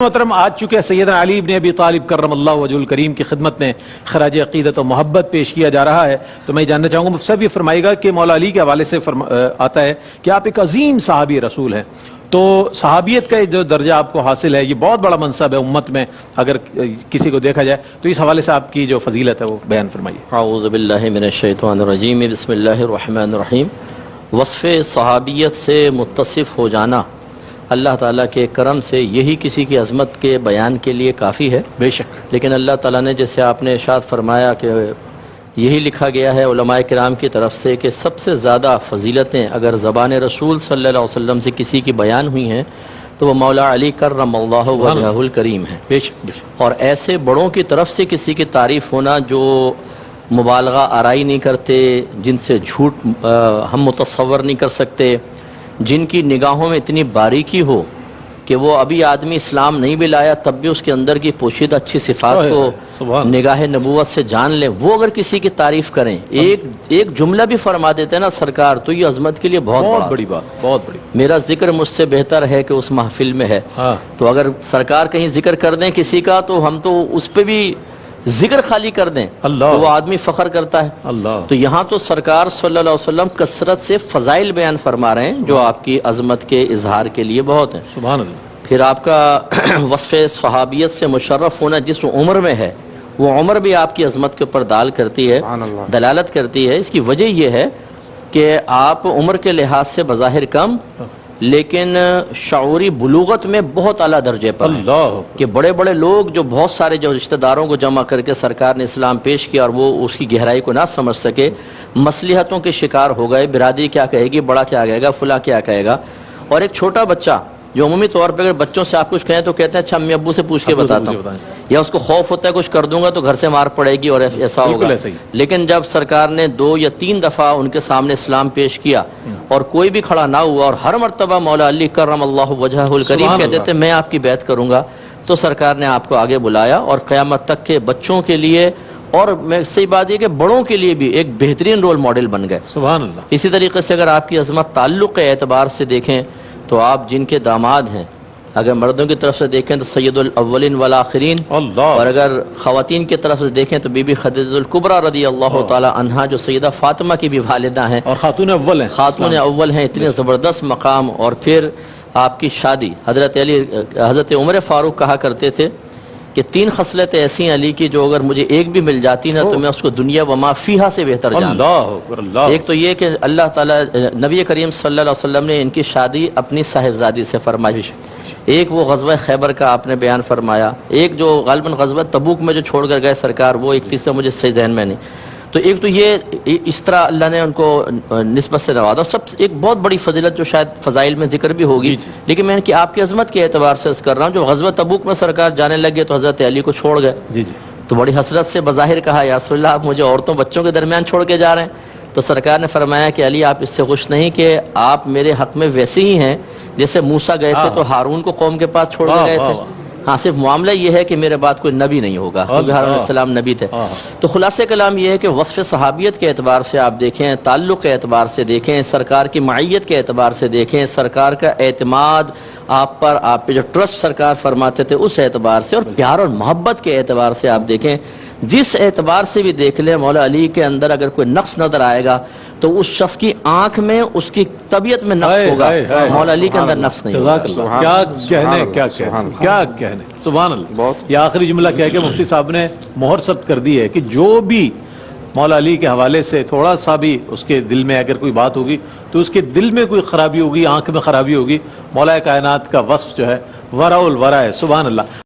محترم آج چکے سیدنا علی ابن ابی طالب کرم اللہ وجہ الکریم کی خدمت میں خراج عقیدت و محبت پیش کیا جا رہا ہے، تو میں جاننا چاہوں گا مفتی صاحب یہ فرمائے گا کہ مولا علی کے حوالے سے آتا ہے کہ آپ ایک عظیم صحابی رسول ہیں، تو صحابیت کا جو درجہ آپ کو حاصل ہے یہ بہت بڑا منصب ہے امت میں، اگر کسی کو دیکھا جائے تو اس حوالے سے آپ کی جو فضیلت ہے وہ بیان فرمائیے۔ اعوذ باللہ من الشیطان الرجیم، بسم اللہ الرحمن الرحیم۔ وصف صحابیت سے متصف ہو جانا اللہ تعالیٰ کے کرم سے یہی کسی کی عظمت کے بیان کے لیے کافی ہے، بے شک، لیکن اللہ تعالیٰ نے جیسے آپ نے ارشاد فرمایا کہ یہی لکھا گیا ہے علماء کرام کی طرف سے کہ سب سے زیادہ فضیلتیں اگر زبان رسول صلی اللہ علیہ وسلم سے کسی کی بیان ہوئی ہیں تو وہ مولا علی کرم اللہ وجہہ الکریم ہے، بے شک، بے شک۔ اور ایسے بڑوں کی طرف سے کسی کی تعریف ہونا جو مبالغہ آرائی نہیں کرتے، جن سے جھوٹ ہم متصور نہیں کر سکتے، جن کی نگاہوں میں اتنی باریکی ہو کہ وہ ابھی آدمی اسلام نہیں بھی لایا تب بھی اس کے اندر کی پوشیدہ اچھی صفات کو نگاہ نبوت سے جان لیں، وہ اگر کسی کی تعریف کریں، ایک جملہ بھی فرما دیتے ہیں نا سرکار، تو یہ عظمت کے لیے بہت بڑی بات، بہت بڑی۔ میرا ذکر مجھ سے بہتر ہے کہ اس محفل میں ہے، تو اگر سرکار کہیں ذکر کر دیں کسی کا تو ہم تو اس پہ بھی ذکر خالی کر دیں تو وہ آدمی فخر کرتا ہے۔ تو یہاں تو سرکار صلی اللہ علیہ وسلم کثرت سے فضائل بیان فرما رہے ہیں جو آپ کی عظمت کے اظہار کے لیے بہت ہیں۔ سبحان اللہ۔ پھر آپ کا وصف صحابیت سے مشرف ہونا جس عمر میں ہے وہ عمر بھی آپ کی عظمت کے اوپر دلالت کرتی ہے۔ اس کی وجہ یہ ہے کہ آپ عمر کے لحاظ سے بظاہر کم لیکن شعوری بلوغت میں بہت اعلیٰ درجے پر ہیں، کہ بڑے بڑے لوگ جو بہت سارے جو رشتہ داروں کو جمع کر کے سرکار نے اسلام پیش کیا اور وہ اس کی گہرائی کو نہ سمجھ سکے، مصلحتوں کے شکار ہو گئے، برادری کیا کہے گی، بڑا کیا کہے گا، فلاں کیا کہے گا، اور ایک چھوٹا بچہ جو عمومی طور پہ اگر بچوں سے آپ کچھ کہیں تو کہتے ہیں اچھا امی ابو سے پوچھ کے بتاتا ہوں، یا اس کو خوف ہوتا ہے کچھ کر دوں گا تو گھر سے مار پڑے گی اور ایسا ہوگا۔ لیکن جب سرکار نے 2 یا 3 دفعہ ان کے سامنے اسلام پیش کیا اور کوئی بھی کھڑا نہ ہوا اور ہر مرتبہ مولا علی کرم اللہ وجہہ الکریم کہتے تھے میں آپ کی بیعت کروں گا، تو سرکار نے آپ کو آگے بلایا اور قیامت تک کے بچوں کے لیے اور میں صحیح بات یہ کہ بڑوں کے لیے بھی ایک بہترین رول ماڈل بن گئے۔ سبحان اللہ۔ اسی طریقے سے اگر آپ کی عظمت تعلق کے اعتبار سے دیکھیں تو آپ جن کے داماد ہیں، اگر مردوں کی طرف سے دیکھیں تو سید الاولین والآخرین، اور اگر خواتین کی طرف سے دیکھیں تو بی بی خدیجہ الکبریٰ رضی اللہ تعالی عنہا جو سیدہ فاطمہ کی بھی والدہ ہیں اور خاتون اول ہیں، اتنے زبردست مقام۔ اور پھر آپ کی شادی حضرت عمر فاروق کہا کرتے تھے کہ 3 خصلتیں ایسی ہیں علی کی جو اگر مجھے ایک بھی مل جاتی نا تو میں اس کو دنیا وما فیہا سے بہتر جانتا۔ ایک تو یہ کہ اللہ تعالیٰ نبی کریم صلی اللہ علیہ وسلم نے ان کی شادی اپنی صاحبزادی سے فرمائی، ایک وہ غزوہ خیبر کا آپ نے بیان فرمایا، ایک جو غالباً غزوہ تبوک میں جو چھوڑ کر گئے سرکار، وہ ایک تیسرا مجھے صحیح ذہن میں نہیں، تو ایک تو یہ اس طرح اللہ نے ان کو نسبت سے نوازا۔ سب ایک بہت بڑی فضیلت جو شاید فضائل میں ذکر بھی ہوگی، لیکن میں کہ آپ کی عظمت کے اعتبار سے اس کر رہا ہوں، جو غزوہ تبوک میں سرکار جانے لگے تو حضرت علی کو چھوڑ گئے، تو بڑی حسرت سے بظاہر کہا یا رسول اللہ آپ مجھے عورتوں بچوں کے درمیان چھوڑ کے جا رہے ہیں، تو سرکار نے فرمایا کہ علی آپ اس سے خوش نہیں کہ آپ میرے حق میں ویسے ہی ہیں جیسے موسیٰ گئے تھے تو ہارون کو قوم کے پاس چھوڑ کے گئے تھے، ہاں صرف معاملہ یہ ہے کہ میرے بعد کوئی نبی نہیں ہوگا کیونکہ ہارون علیہ السلام نبی تھے۔ تو خلاصہ کلام یہ ہے کہ وصف صحابیت کے اعتبار سے آپ دیکھیں، تعلق کے اعتبار سے دیکھیں، سرکار کی معیت کے اعتبار سے دیکھیں، سرکار کا اعتماد آپ پر، آپ پہ جو ٹرسٹ سرکار فرماتے تھے اس اعتبار سے، اور پیار اور محبت کے اعتبار سے آپ دیکھیں، جس اعتبار سے بھی دیکھ لیں مولا علی کے اندر اگر کوئی نقص نظر آئے گا تو اس شخص کی آنکھ میں اس کی طبیعت میں نقص ہوگا، مولا علی کے اندر نقص نہیں ہوگا۔ کیا کہنے، سبحان اللہ۔ یہ آخری جملہ کہہ کے مفتی صاحب نے مہر ثبت کر دی ہے کہ جو بھی مولا علی کے حوالے سے تھوڑا سا بھی اس کے دل میں اگر کوئی بات ہوگی تو اس کے دل میں کوئی خرابی ہوگی، آنکھ میں خرابی ہوگی، مولا کائنات کا وصف جو ہے ورع الورع ہے۔ سبحان اللہ۔